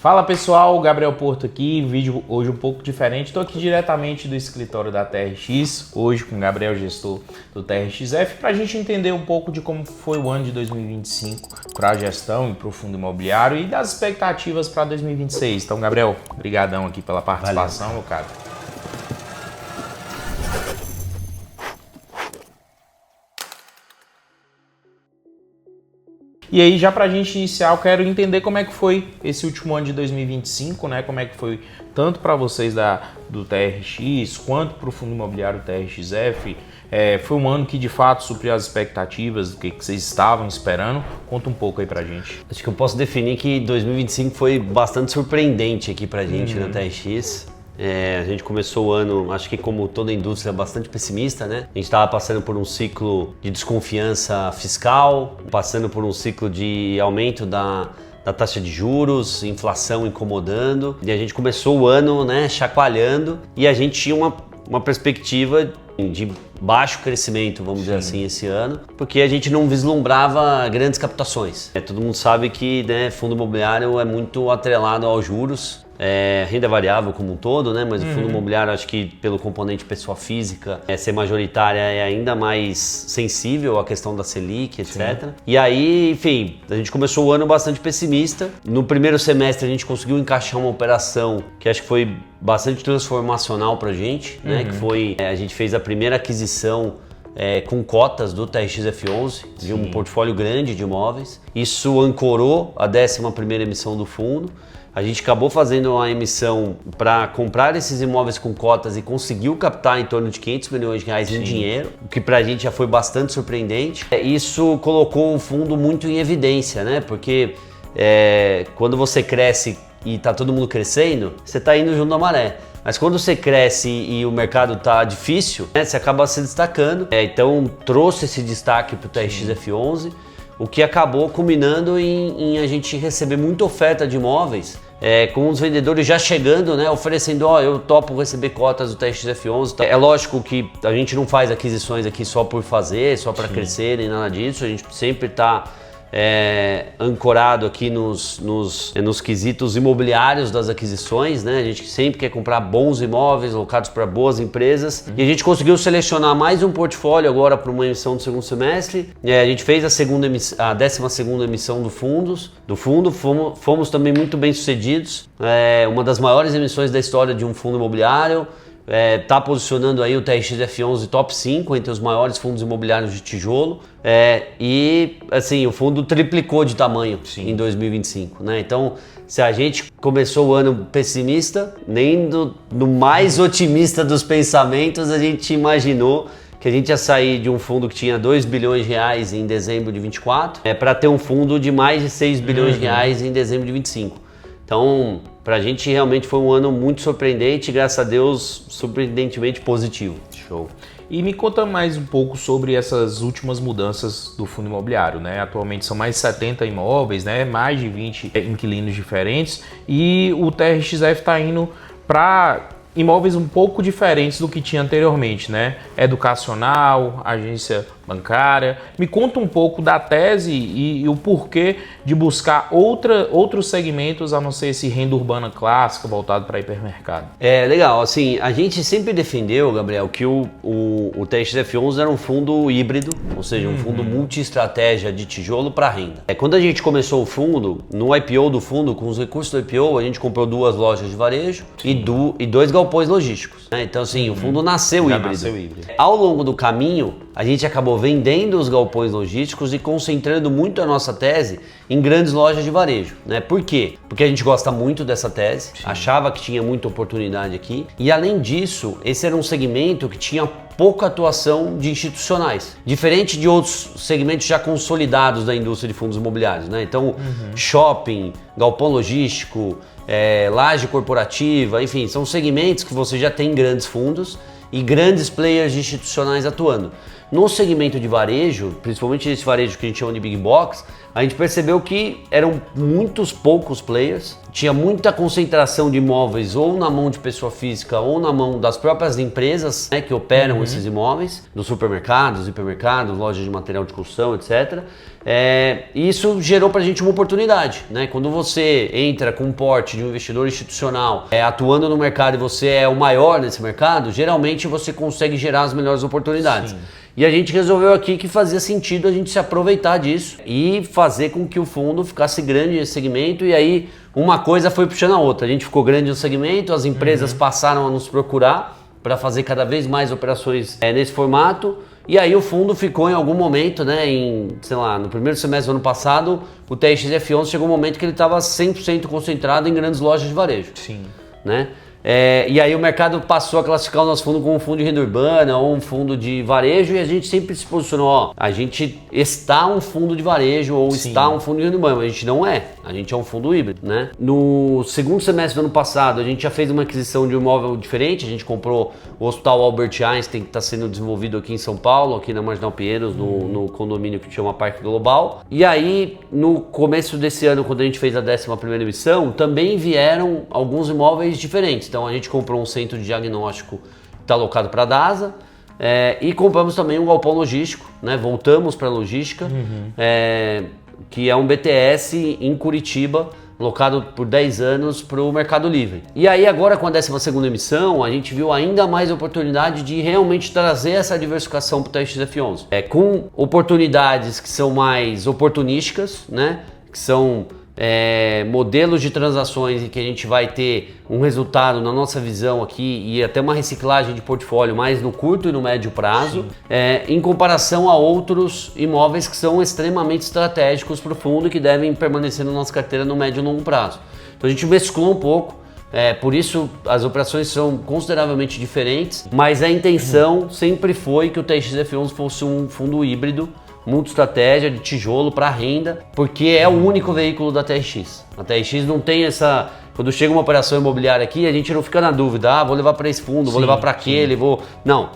Fala pessoal, Gabriel Porto aqui, vídeo hoje um pouco diferente. Estou aqui diretamente do escritório da TRX, hoje com o Gabriel, gestor do TRXF, para a gente entender um pouco de como foi o ano de 2025 para a gestão e para o fundo imobiliário e das expectativas para 2026. Então, Gabriel, brigadão aqui pela participação, meu cara. E aí, já para a gente iniciar, eu quero entender como é que foi esse último ano de 2025, né? Como é que foi tanto para vocês do TRX, quanto para o Fundo Imobiliário TRXF. Foi um ano que, de fato, supriu as expectativas do que vocês estavam esperando. Conta um pouco aí para a gente. Acho que eu posso definir que 2025 foi bastante surpreendente aqui para a gente na TRX. A gente começou o ano, acho que como toda a indústria, bastante pessimista, né? A gente estava passando por um ciclo de desconfiança fiscal, passando por um ciclo de aumento da taxa de juros, inflação incomodando, e a gente começou o ano, né, chacoalhando, e a gente tinha uma perspectiva de baixo crescimento, vamos dizer assim, esse ano, porque a gente não vislumbrava grandes captações. Todo mundo sabe que, né, fundo imobiliário é muito atrelado aos juros, renda variável como um todo, né? Mas o fundo imobiliário, acho que pelo componente pessoa física, ser majoritária é ainda mais sensível à questão da Selic, etc. Sim. E aí, enfim, a gente começou o ano bastante pessimista. No primeiro semestre a gente conseguiu encaixar uma operação que acho que foi bastante transformacional pra gente, né? Que foi, a gente fez a primeira aquisição com cotas do TRXF11, de um portfólio grande de imóveis. Isso ancorou a 11ª emissão do fundo. A gente acabou fazendo uma emissão para comprar esses imóveis com cotas e conseguiu captar em torno de 500 milhões de reais em dinheiro, o que para a gente já foi bastante surpreendente. Isso colocou o fundo muito em evidência, né? Porque quando você cresce e está todo mundo crescendo, você está indo junto da maré. Mas quando você cresce e o mercado está difícil, né, você acaba se destacando. Então trouxe esse destaque para o TRXF11, o que acabou culminando em a gente receber muita oferta de imóveis, com os vendedores já chegando, né, oferecendo, eu topo receber cotas do TRXF11. É lógico que a gente não faz aquisições aqui só por fazer, só para crescer, nem nada disso. A gente sempre está ancorado aqui nos quesitos imobiliários das aquisições, né? A gente sempre quer comprar bons imóveis locados para boas empresas, e a gente conseguiu selecionar mais um portfólio agora para uma emissão do segundo semestre. A gente fez a 12ª emissão do fundo, fomos também muito bem sucedidos, uma das maiores emissões da história de um fundo imobiliário. Está posicionando aí o TRXF11 top 5 entre os maiores fundos imobiliários de tijolo, e assim, o fundo triplicou de tamanho em 2025, né? Então, se a gente começou o ano pessimista, nem no mais otimista dos pensamentos a gente imaginou que a gente ia sair de um fundo que tinha 2 bilhões de reais em dezembro de 24 para ter um fundo de mais de 6 bilhões de reais em dezembro de 25. Então, pra gente realmente foi um ano muito surpreendente e, graças a Deus, surpreendentemente positivo. Show. E me conta mais um pouco sobre essas últimas mudanças do fundo imobiliário, né? Atualmente são mais de 70 imóveis, né? Mais de 20 inquilinos diferentes, e o TRXF está indo para imóveis um pouco diferentes do que tinha anteriormente, né? Educacional, agência bancária. Me conta um pouco da tese e o porquê de buscar outros segmentos a não ser esse renda urbana clássica voltado para hipermercado. Legal, assim, a gente sempre defendeu, Gabriel, que o TRXF11 era um fundo híbrido, ou seja, um fundo multi-estratégia de tijolo para renda. Quando a gente começou o fundo, no IPO do fundo, com os recursos do IPO, a gente comprou 2 lojas de varejo e 2 galpões logísticos, né? Então, assim, o fundo nasceu híbrido. Ao longo do caminho, a gente acabou vendendo os galpões logísticos e concentrando muito a nossa tese em grandes lojas de varejo, né? Por quê? Porque a gente gosta muito dessa tese, achava que tinha muita oportunidade aqui, e além disso, esse era um segmento que tinha pouca atuação de institucionais, diferente de outros segmentos já consolidados da indústria de fundos imobiliários, né? Então, shopping, galpão logístico, laje corporativa, enfim, são segmentos que você já tem grandes fundos e grandes players institucionais atuando. no segmento de varejo, principalmente esse varejo que a gente chama de Big Box, a gente percebeu que eram muitos poucos players, tinha muita concentração de imóveis ou na mão de pessoa física ou na mão das próprias empresas, né, que operam esses imóveis, dos supermercados, hipermercados, lojas de material de construção, etc. E isso gerou pra gente uma oportunidade, né? Quando você entra com um porte de um investidor institucional atuando no mercado e você é o maior nesse mercado, geralmente você consegue gerar as melhores oportunidades. Sim. E a gente resolveu aqui que fazia sentido a gente se aproveitar disso e fazer com que o fundo ficasse grande nesse segmento, e aí uma coisa foi puxando a outra. A gente ficou grande no segmento, as empresas passaram a nos procurar para fazer cada vez mais operações nesse formato, e aí o fundo ficou em algum momento, né, no primeiro semestre do ano passado, o TRXF11 chegou um momento que ele estava 100% concentrado em grandes lojas de varejo. Sim. Né? E aí o mercado passou a classificar o nosso fundo como um fundo de renda urbana ou um fundo de varejo, e a gente sempre se posicionou, a gente está um fundo de varejo ou Sim. está um fundo de renda urbana, mas a gente não é, a gente é um fundo híbrido, né? No segundo semestre do ano passado, a gente já fez uma aquisição de um imóvel diferente, a gente comprou o Hospital Albert Einstein, que está sendo desenvolvido aqui em São Paulo, aqui na Marginal Pinheiros, no condomínio que chama Parque Global. E aí, no começo desse ano, quando a gente fez a 11ª emissão, também vieram alguns imóveis diferentes. Então a gente comprou um centro de diagnóstico que está alocado para a DASA, e compramos também um galpão logístico, né? Voltamos para a logística, que é um BTS em Curitiba, alocado por 10 anos para o Mercado Livre. E aí agora com a 12ª emissão, a gente viu ainda mais oportunidade de realmente trazer essa diversificação para o TRXF11. Com oportunidades que são mais oportunísticas, né? Que são modelos de transações em que a gente vai ter um resultado, na nossa visão aqui, e até uma reciclagem de portfólio mais no curto e no médio prazo, em comparação a outros imóveis que são extremamente estratégicos para o fundo e que devem permanecer na nossa carteira no médio e longo prazo. Então a gente mesclou um pouco, por isso as operações são consideravelmente diferentes, mas a intenção sempre foi que o TRXF11 fosse um fundo híbrido, multi-estratégia de tijolo para renda, porque é o único veículo da TRX. A TRX não tem essa... Quando chega uma operação imobiliária aqui, a gente não fica na dúvida, vou levar para esse fundo, vou levar para aquele, vou... Não,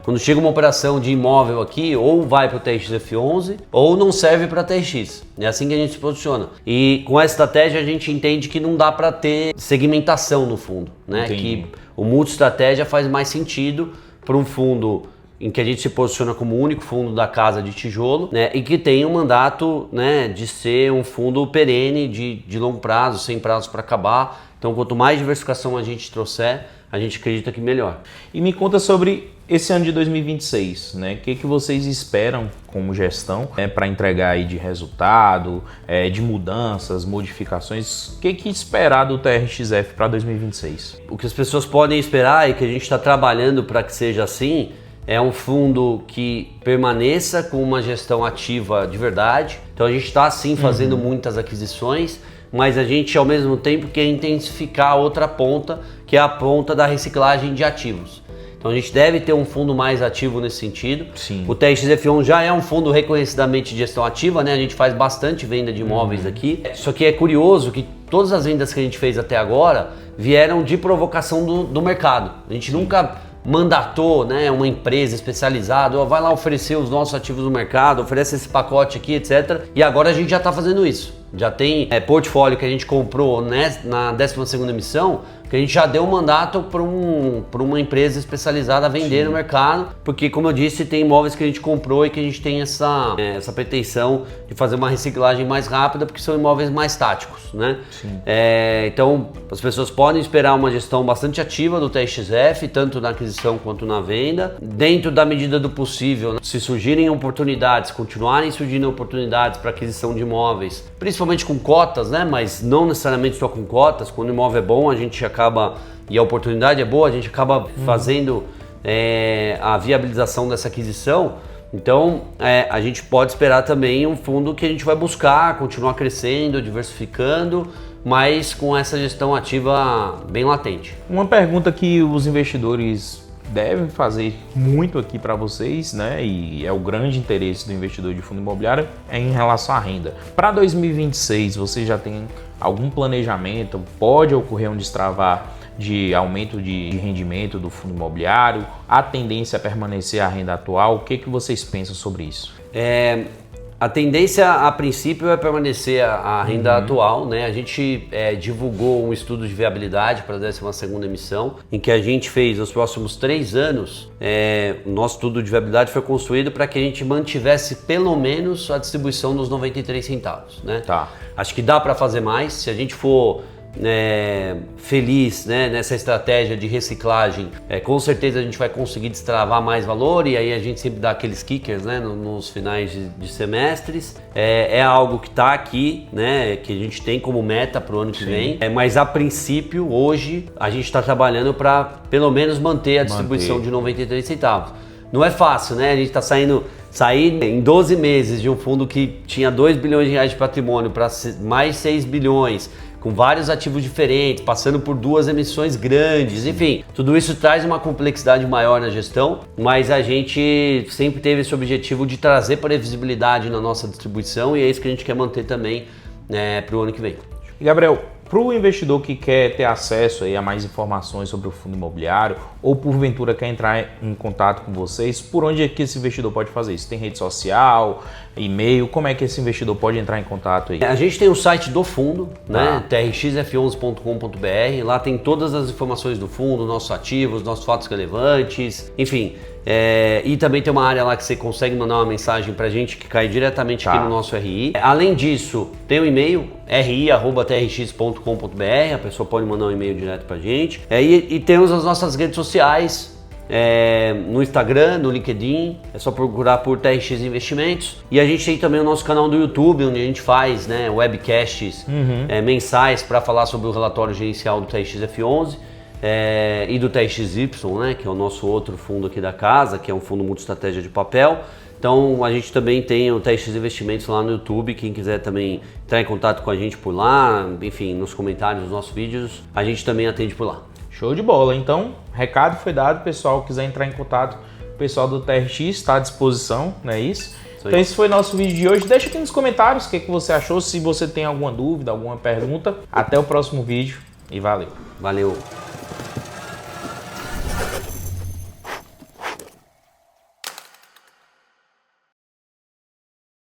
quando chega uma operação de imóvel aqui, ou vai para o TRXF11, ou não serve para a TRX. É assim que a gente se posiciona. E com essa estratégia a gente entende que não dá para ter segmentação no fundo, né? Entendi. Que o multi-estratégia faz mais sentido para um fundo em que a gente se posiciona como o único fundo da casa de tijolo, né, e que tem um mandato, né, de ser um fundo perene, de longo prazo, sem prazos para acabar. Então, quanto mais diversificação a gente trouxer, a gente acredita que melhor. E me conta sobre esse ano de 2026, né? O que vocês esperam como gestão, para entregar aí de resultado, de mudanças, modificações? O que esperar do TRXF para 2026? O que as pessoas podem esperar e que a gente está trabalhando para que seja assim, é um fundo que permaneça com uma gestão ativa de verdade. Então a gente está sim fazendo muitas aquisições, mas a gente ao mesmo tempo quer intensificar a outra ponta, que é a ponta da reciclagem de ativos. Então a gente deve ter um fundo mais ativo nesse sentido. Sim. O TRXF11 já é um fundo reconhecidamente de gestão ativa, né? A gente faz bastante venda de imóveis aqui. Só que é curioso que todas as vendas que a gente fez até agora vieram de provocação do mercado. A gente nunca mandatou, né, uma empresa especializada, vai lá oferecer os nossos ativos no mercado, oferece esse pacote aqui, etc. E agora a gente já está fazendo isso. Já tem portfólio que a gente comprou, né, na 12ª emissão, que a gente já deu um mandato para uma empresa especializada a vender no mercado, porque, como eu disse, tem imóveis que a gente comprou e que a gente tem essa pretensão de fazer uma reciclagem mais rápida, porque são imóveis mais táticos, né? Então, as pessoas podem esperar uma gestão bastante ativa do TRXF, tanto na aquisição quanto na venda, dentro da medida do possível, né? Se surgirem oportunidades, continuarem surgindo oportunidades para aquisição de imóveis, principalmente com cotas, né? Mas não necessariamente só com cotas. Quando o imóvel é bom, a gente acaba, e a oportunidade é boa, a gente acaba fazendo a viabilização dessa aquisição. Então a gente pode esperar também um fundo que a gente vai buscar continuar crescendo, diversificando, mas com essa gestão ativa bem latente. Uma pergunta que os investidores devem fazer muito aqui para vocês, né, e é o grande interesse do investidor de fundo imobiliário, é em relação à renda. Para 2026, você já tem algum planejamento? Pode ocorrer um destravar de aumento de rendimento do fundo imobiliário? A tendência a permanecer a renda atual? O que vocês pensam sobre isso? A tendência, a princípio, é permanecer a renda atual, né? A gente divulgou um estudo de viabilidade para a 12ª emissão, em que a gente fez nos próximos 3 anos, o nosso estudo de viabilidade foi construído para que a gente mantivesse pelo menos a distribuição dos 93 centavos, né? Tá. Acho que dá para fazer mais, se a gente for feliz, né, nessa estratégia de reciclagem, com certeza a gente vai conseguir destravar mais valor, e aí a gente sempre dá aqueles kickers, né, nos finais de semestres. É algo que está aqui, né, que a gente tem como meta para o ano que vem, mas a princípio hoje a gente está trabalhando para pelo menos manter a distribuição de 93 centavos. Não é fácil, né? A gente está sair em 12 meses de um fundo que tinha 2 bilhões de reais de patrimônio para mais 6 bilhões, com vários ativos diferentes, passando por 2 emissões grandes, enfim, tudo isso traz uma complexidade maior na gestão, mas a gente sempre teve esse objetivo de trazer previsibilidade na nossa distribuição, e é isso que a gente quer manter também para o ano que vem. E Gabriel, para o investidor que quer ter acesso aí a mais informações sobre o fundo imobiliário, ou porventura quer entrar em contato com vocês, por onde é que esse investidor pode fazer isso? Tem rede social, e-mail? Como é que esse investidor pode entrar em contato aí? A gente tem o site do fundo, né? trxf11.com.br, lá tem todas as informações do fundo, nossos ativos, nossos fatos relevantes, enfim. E também tem uma área lá que você consegue mandar uma mensagem pra gente que cai diretamente aqui no nosso RI. Além disso, tem o e-mail ri@trx.com.br, a pessoa pode mandar um e-mail direto pra gente. E temos as nossas redes sociais, no Instagram, no LinkedIn, é só procurar por TRX Investimentos. E a gente tem também o nosso canal do YouTube, onde a gente faz webcasts mensais para falar sobre o relatório gerencial do TRX F11. E do TRXY, né, que é o nosso outro fundo aqui da casa, que é um fundo multi-estratégia de papel. Então a gente também tem o TRX Investimentos lá no YouTube, quem quiser também entrar em contato com a gente por lá, enfim, nos comentários dos nossos vídeos, a gente também atende por lá. Show de bola, então recado foi dado, pessoal, quiser entrar em contato, o pessoal do TRX está à disposição, não é isso? Então esse foi nosso vídeo de hoje, deixa aqui nos comentários o que você achou, se você tem alguma dúvida, alguma pergunta. Até o próximo vídeo e valeu! Valeu!